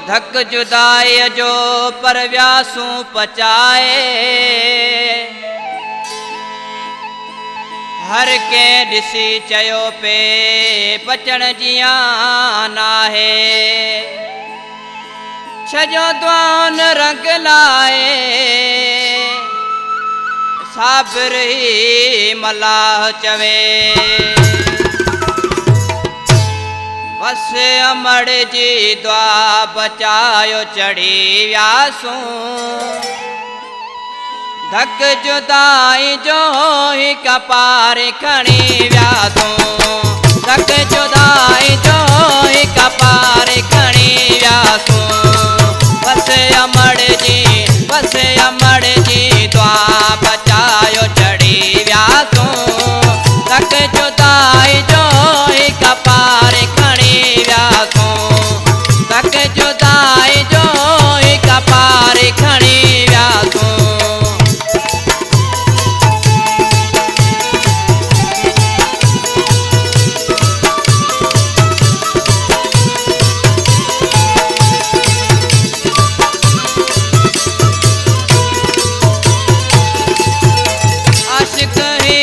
धक जुदाई जो पर व्यासूं पचाए, हर के ॾिसी चयो पे पचण जियां नाहे। छजो द्वान रंग लाए साबिर ही मलाह चवे। बस अमड़ जी दुआ बचायो चढ़ी व्यासूं, धक जुदाई जो ही कपार खणी व्यासूं, धक जुदाई जो ही कपार खणी व्यासूं। बस अमड़ जी दुआ बचायो चढ़ी व्यासूं, धक जुदाई जो ही कपार खणी व्यासूं, धक जुदाई जो ही कपार खणी व्यासूं। आशिक ही